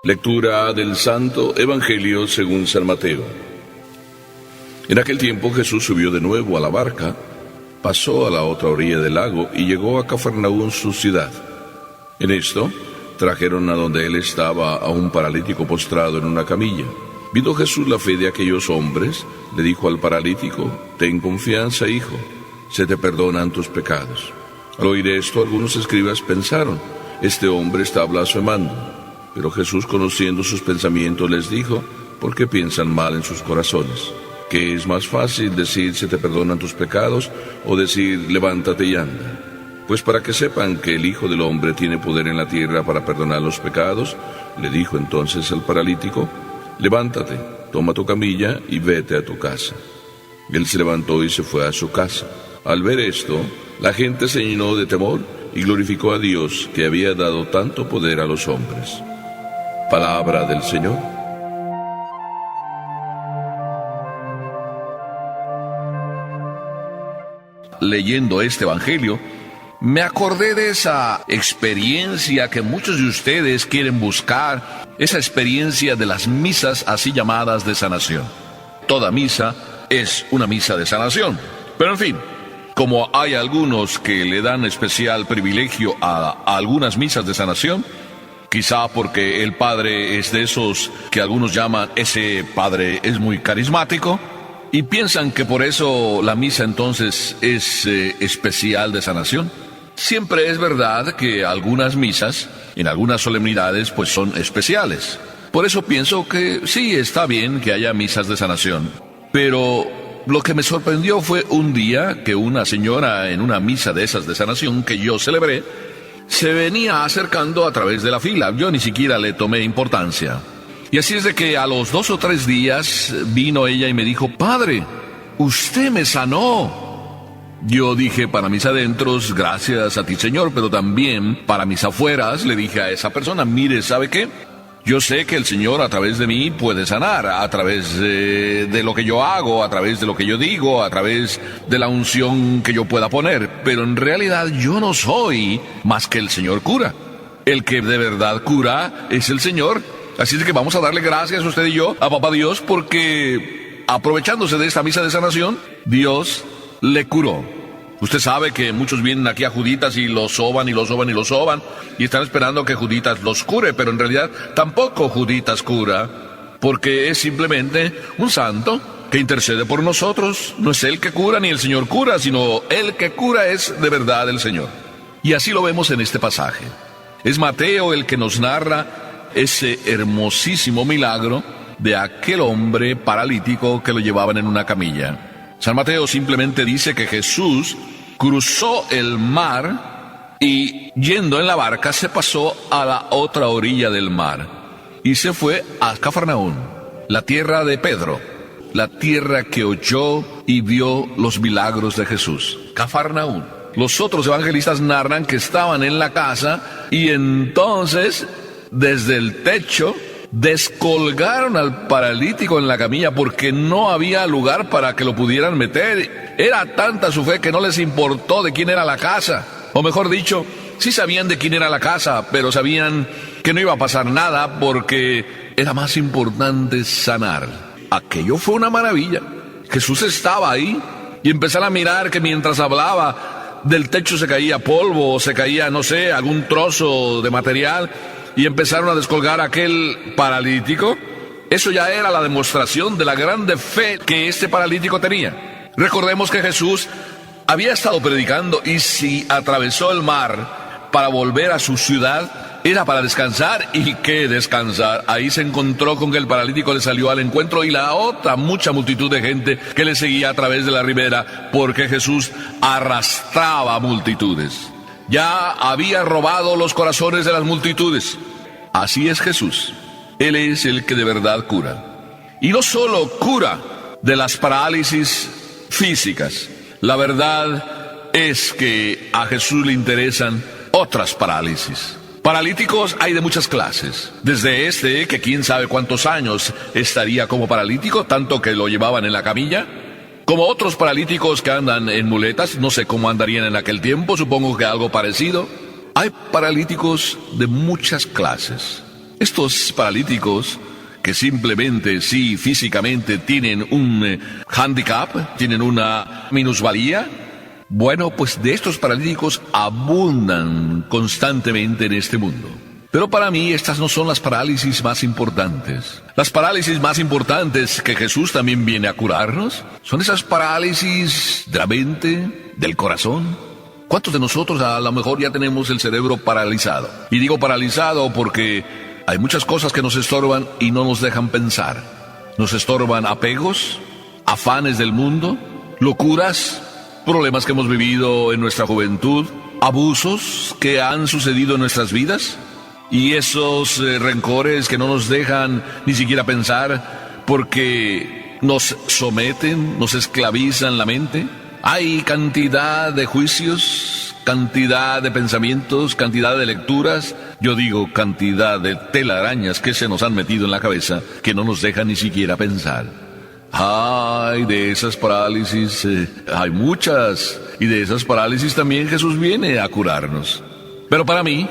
Lectura del Santo Evangelio según San Mateo. En aquel tiempo Jesús subió de nuevo a la barca, pasó a la otra orilla del lago y llegó a Cafarnaún, su ciudad. En esto, trajeron a donde él estaba a un paralítico postrado en una camilla. Viendo Jesús la fe de aquellos hombres, le dijo al paralítico: «Ten confianza, hijo, se te perdonan tus pecados». Al oír esto, algunos escribas pensaron: «Este hombre está blasfemando». Pero Jesús, conociendo sus pensamientos, les dijo: «¿Por qué piensan mal en sus corazones? ¿Qué es más fácil, decir se te perdonan tus pecados, o decir levántate y anda? Pues para que sepan que el Hijo del Hombre tiene poder en la tierra para perdonar los pecados», le dijo entonces al paralítico: «Levántate, toma tu camilla y vete a tu casa». Él se levantó y se fue a su casa. Al ver esto, la gente se llenó de temor y glorificó a Dios, que había dado tanto poder a los hombres. Palabra del Señor. Leyendo este Evangelio, me acordé de esa experiencia que muchos de ustedes quieren buscar, esa experiencia de las misas así llamadas de sanación. Toda misa es una misa de sanación, pero en fin, como hay algunos que le dan especial privilegio a algunas misas de sanación, quizá porque el padre es de esos que algunos llaman ese padre es muy carismático, y piensan que por eso la misa entonces es especial de sanación. Siempre es verdad que algunas misas, en algunas solemnidades, pues son especiales. Por eso pienso que sí, está bien que haya misas de sanación. Pero lo que me sorprendió fue un día que una señora en una misa de esas de sanación que yo celebré, se venía acercando a través de la fila. Yo ni siquiera le tomé importancia. Y así es de que a los 2 o 3 días vino ella y me dijo: «Padre, usted me sanó». Yo dije para mis adentros: «Gracias a ti, Señor», pero también para mis afueras le dije a esa persona: «Mire, ¿sabe qué? Yo sé que el Señor a través de mí puede sanar, a través de lo que yo hago, a través de lo que yo digo, a través de la unción que yo pueda poner, pero en realidad yo no soy más que el Señor cura. El que de verdad cura es el Señor. Así es que vamos a darle gracias usted y yo a Papá Dios, porque aprovechándose de esta misa de sanación, Dios le curó». Usted sabe que muchos vienen aquí a Juditas y los soban y los soban y los soban y están esperando que Juditas los cure, pero en realidad tampoco Juditas cura, porque es simplemente un santo que intercede por nosotros. No es él que cura ni el Señor cura, sino el que cura es de verdad el Señor. Y así lo vemos en este pasaje. Es Mateo el que nos narra ese hermosísimo milagro de aquel hombre paralítico que lo llevaban en una camilla. San Mateo simplemente dice que Jesús cruzó el mar y, yendo en la barca, se pasó a la otra orilla del mar y se fue a Cafarnaún, la tierra de Pedro, la tierra que oyó y vio los milagros de Jesús. Cafarnaún. Los otros evangelistas narran que estaban en la casa y entonces, desde el techo, descolgaron al paralítico en la camilla porque no había lugar para que lo pudieran meter. Era tanta su fe que no les importó de quién era la casa. O mejor dicho, sí sabían de quién era la casa, pero sabían que no iba a pasar nada porque era más importante sanar. Aquello fue una maravilla. Jesús estaba ahí y empezaron a mirar que mientras hablaba del techo se caía polvo, o se caía, no sé, algún trozo de material, y empezaron a descolgar a aquel paralítico. Eso ya era la demostración de la grande fe que este paralítico tenía. Recordemos que Jesús había estado predicando y si atravesó el mar para volver a su ciudad, era para descansar. ¿Y qué descansar? Ahí se encontró con que el paralítico le salió al encuentro y la otra mucha multitud de gente que le seguía a través de la ribera, porque Jesús arrastraba multitudes. Ya había robado los corazones de las multitudes. Así es Jesús. Él es el que de verdad cura. Y no solo cura de las parálisis físicas. La verdad es que a Jesús le interesan otras parálisis. Paralíticos hay de muchas clases. Desde este, que quién sabe cuántos años estaría como paralítico, tanto que lo llevaban en la camilla, como otros paralíticos que andan en muletas, no sé cómo andarían en aquel tiempo, supongo que algo parecido. Hay paralíticos de muchas clases. Estos paralíticos que simplemente, sí, físicamente tienen un handicap, tienen una minusvalía, bueno, pues de estos paralíticos abundan constantemente en este mundo. Pero para mí estas no son las parálisis más importantes. Las parálisis más importantes que Jesús también viene a curarnos son esas parálisis de la mente, del corazón. ¿Cuántos de nosotros a lo mejor ya tenemos el cerebro paralizado? Y digo paralizado porque hay muchas cosas que nos estorban y no nos dejan pensar. Nos estorban apegos, afanes del mundo, locuras, problemas que hemos vivido en nuestra juventud, abusos que han sucedido en nuestras vidas. Y esos rencores que no nos dejan ni siquiera pensar porque nos someten, nos esclavizan la mente. Hay cantidad de juicios, cantidad de pensamientos, cantidad de lecturas, yo digo cantidad de telarañas que se nos han metido en la cabeza que no nos dejan ni siquiera pensar. Ay, de esas parálisis hay muchas, y de esas parálisis también Jesús viene a curarnos. Pero para mí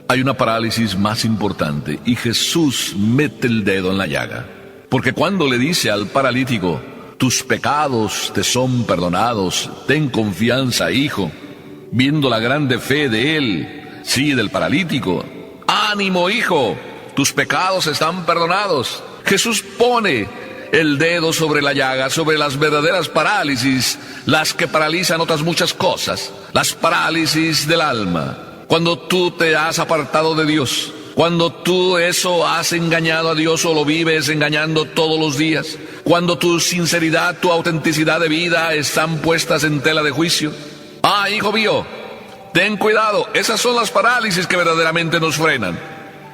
hay una parálisis más importante, y Jesús mete el dedo en la llaga. Porque cuando le dice al paralítico, tus pecados te son perdonados, ten confianza, hijo, viendo la grande fe de él, sí, del paralítico, ánimo, hijo, tus pecados están perdonados. Jesús pone el dedo sobre la llaga, sobre las verdaderas parálisis, las que paralizan otras muchas cosas, las parálisis del alma. Cuando tú te has apartado de Dios, cuando tú eso has engañado a Dios o lo vives engañando todos los días, cuando tu sinceridad, tu autenticidad de vida están puestas en tela de juicio. Ah, hijo mío, ten cuidado, esas son las parálisis que verdaderamente nos frenan.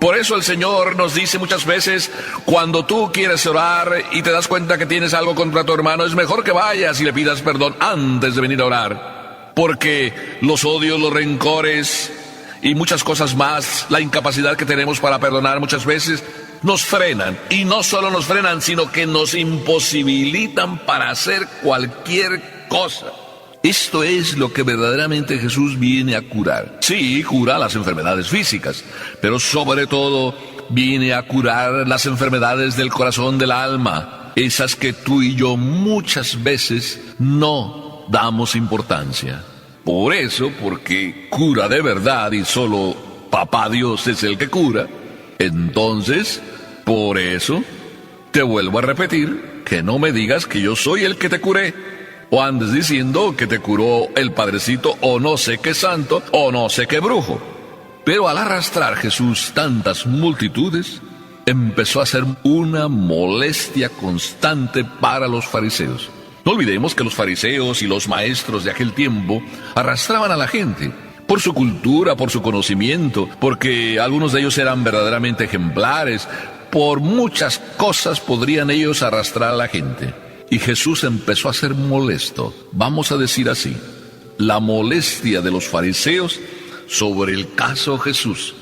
Por eso el Señor nos dice muchas veces, cuando tú quieres orar y te das cuenta que tienes algo contra tu hermano, es mejor que vayas y le pidas perdón antes de venir a orar. Porque los odios, los rencores y muchas cosas más, la incapacidad que tenemos para perdonar muchas veces, nos frenan. Y no solo nos frenan, sino que nos imposibilitan para hacer cualquier cosa. Esto es lo que verdaderamente Jesús viene a curar. Sí, cura las enfermedades físicas, pero sobre todo viene a curar las enfermedades del corazón, del alma, esas que tú y yo muchas veces no damos importancia. Por eso, porque cura de verdad y solo Papá Dios es el que cura, entonces, por eso, te vuelvo a repetir que no me digas que yo soy el que te curé, o andes diciendo que te curó el Padrecito, o no sé qué santo, o no sé qué brujo. Pero al arrastrar Jesús tantas multitudes, empezó a ser una molestia constante para los fariseos. No olvidemos que los fariseos y los maestros de aquel tiempo arrastraban a la gente por su cultura, por su conocimiento, porque algunos de ellos eran verdaderamente ejemplares. Por muchas cosas podrían ellos arrastrar a la gente. Y Jesús empezó a ser molesto, vamos a decir así, la molestia de los fariseos sobre el caso Jesús.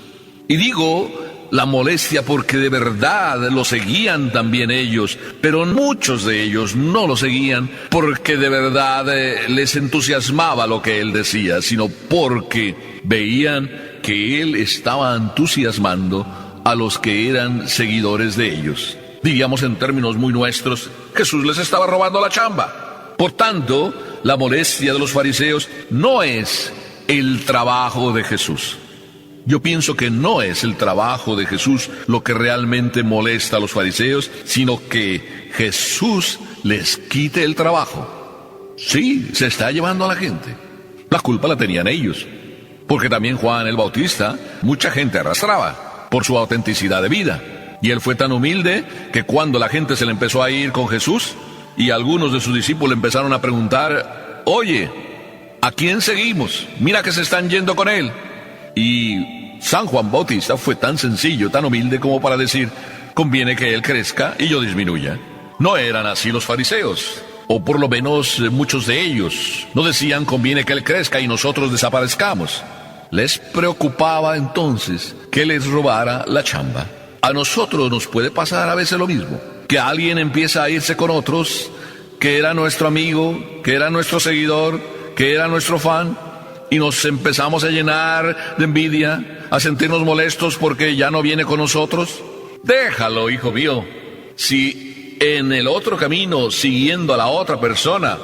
Y digo la molestia porque de verdad lo seguían también ellos, pero muchos de ellos no lo seguían porque de verdad les entusiasmaba lo que él decía, sino porque veían que él estaba entusiasmando a los que eran seguidores de ellos. Diríamos en términos muy nuestros, Jesús les estaba robando la chamba. Por tanto, la molestia de los fariseos no es el trabajo de Jesús. Yo pienso que no es el trabajo de Jesús lo que realmente molesta a los fariseos, sino que Jesús les quite el trabajo. Sí, se está llevando a la gente. La culpa la tenían ellos, porque también Juan el Bautista, mucha gente arrastraba por su autenticidad de vida. Y él fue tan humilde que cuando la gente se le empezó a ir con Jesús y algunos de sus discípulos empezaron a preguntar, oye, ¿a quién seguimos? Mira que se están yendo con él. Y San Juan Bautista fue tan sencillo, tan humilde como para decir, conviene que él crezca y yo disminuya. No eran así los fariseos, o por lo menos muchos de ellos. No decían, conviene que él crezca y nosotros desaparezcamos. Les preocupaba entonces que les robara la chamba. A nosotros nos puede pasar a veces lo mismo, que alguien empieza a irse con otros, que era nuestro amigo, que era nuestro seguidor, que era nuestro fan, y nos empezamos a llenar de envidia, a sentirnos molestos porque ya no viene con nosotros? Déjalo, hijo mío. Si en el otro camino, siguiendo a la otra persona,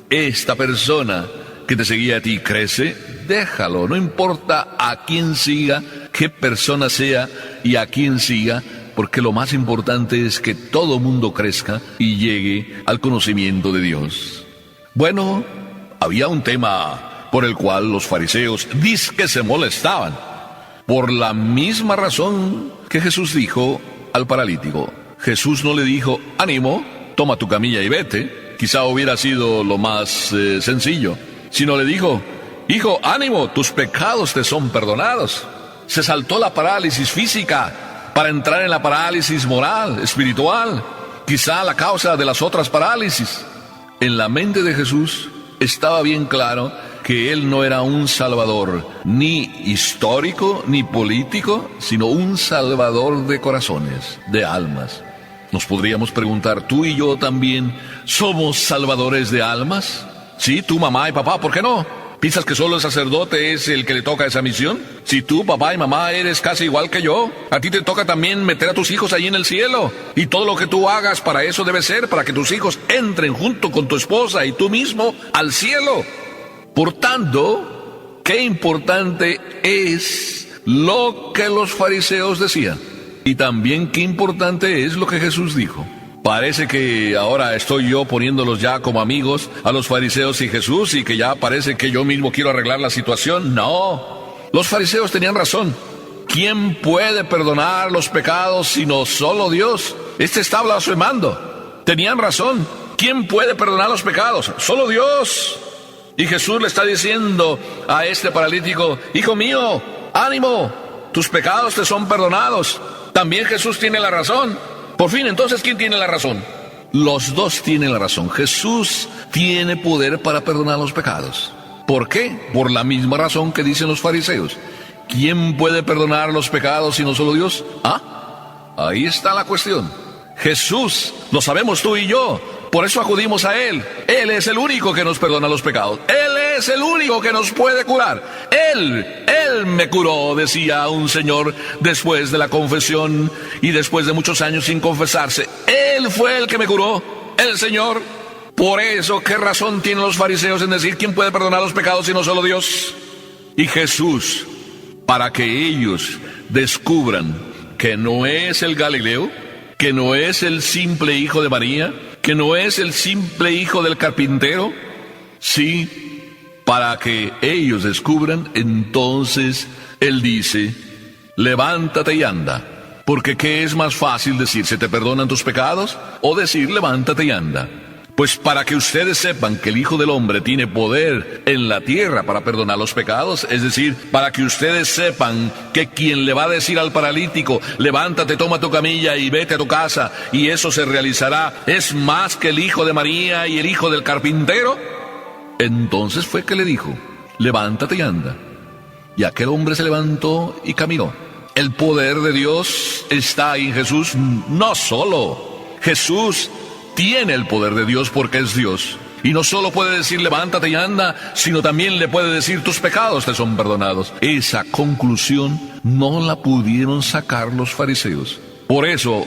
esta persona que te seguía a ti crece, déjalo. No importa a quién siga, qué persona sea y a quién siga, porque lo más importante es que todo mundo crezca y llegue al conocimiento de Dios. Bueno, había un tema por el cual los fariseos dizque se molestaban, por la misma razón que Jesús dijo al paralítico. Jesús no le dijo, ánimo, toma tu camilla y vete. Quizá hubiera sido lo más sencillo. Sino le dijo, hijo, ánimo, tus pecados te son perdonados. Se saltó la parálisis física para entrar en la parálisis moral, espiritual, quizá la causa de las otras parálisis. En la mente de Jesús estaba bien claro que Él no era un salvador, ni histórico, ni político, sino un salvador de corazones, de almas. Nos podríamos preguntar, ¿tú y yo también somos salvadores de almas? Sí, tú, mamá y papá, ¿por qué no? ¿Piensas que solo el sacerdote es el que le toca esa misión? Si tú, papá y mamá, eres casi igual que yo, a ti te toca también meter a tus hijos ahí en el cielo. Y todo lo que tú hagas para eso debe ser para que tus hijos entren junto con tu esposa y tú mismo al cielo. Por tanto, qué importante es lo que los fariseos decían. Y también qué importante es lo que Jesús dijo. Parece que ahora estoy yo poniéndolos ya como amigos a los fariseos y Jesús, y que ya parece que yo mismo quiero arreglar la situación. No, los fariseos tenían razón. ¿Quién puede perdonar los pecados sino solo Dios? Está blasfemando. Tenían razón. ¿Quién puede perdonar los pecados? Solo Dios. Y Jesús le está diciendo a este paralítico, hijo mío, ánimo, tus pecados te son perdonados. También Jesús tiene la razón. Por fin, entonces, ¿quién tiene la razón? Los dos tienen la razón. Jesús tiene poder para perdonar los pecados. ¿Por qué? Por la misma razón que dicen los fariseos. ¿Quién puede perdonar los pecados sino solo Dios? Ahí está la cuestión. Jesús, lo sabemos tú y yo. Por eso acudimos a Él. Él es el único que nos perdona los pecados. Él es el único que nos puede curar. Él me curó, decía un señor después de la confesión y después de muchos años sin confesarse. Él fue el que me curó, el Señor. Por eso, ¿qué razón tienen los fariseos en decir quién puede perdonar los pecados sino solo Dios? Y Jesús, para que ellos descubran que no es el Galileo, que no es el simple hijo de María, que no es el simple hijo del carpintero, sí, para que ellos descubran, entonces Él dice, levántate y anda. Porque ¿qué es más fácil decir, se te perdonan tus pecados? O decir, levántate y anda. Pues para que ustedes sepan que el Hijo del Hombre tiene poder en la tierra para perdonar los pecados, es decir, para que ustedes sepan que quien le va a decir al paralítico, levántate, toma tu camilla y vete a tu casa, y eso se realizará, es más que el hijo de María y el hijo del carpintero. Entonces fue que le dijo, levántate y anda. Y aquel hombre se levantó y caminó. El poder de Dios está en Jesús. No solo Jesús tiene el poder de Dios porque es Dios. Y no solo puede decir levántate y anda, sino también le puede decir tus pecados te son perdonados. Esa conclusión no la pudieron sacar los fariseos. Por eso,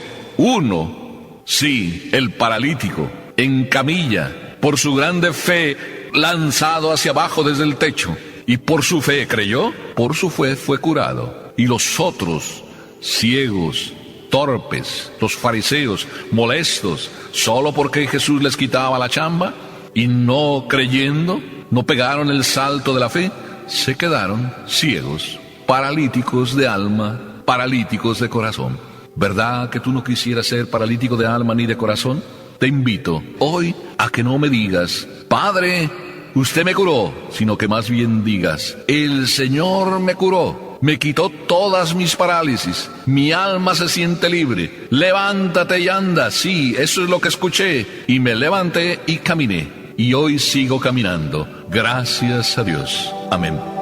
el paralítico, en camilla, por su grande fe, lanzado hacia abajo desde el techo, y por su fe creyó, por su fe fue curado. Y los otros, ciegos, torpes, los fariseos, molestos, solo porque Jesús les quitaba la chamba, y no creyendo, no pegaron el salto de la fe, se quedaron ciegos, paralíticos de alma, paralíticos de corazón. ¿Verdad que tú no quisieras ser paralítico de alma ni de corazón? Te invito hoy a que no me digas, Padre, usted me curó, sino que más bien digas, el Señor me curó, me quitó todas mis parálisis, mi alma se siente libre, levántate y anda. Sí, eso es lo que escuché, y me levanté y caminé, y hoy sigo caminando, gracias a Dios. Amén.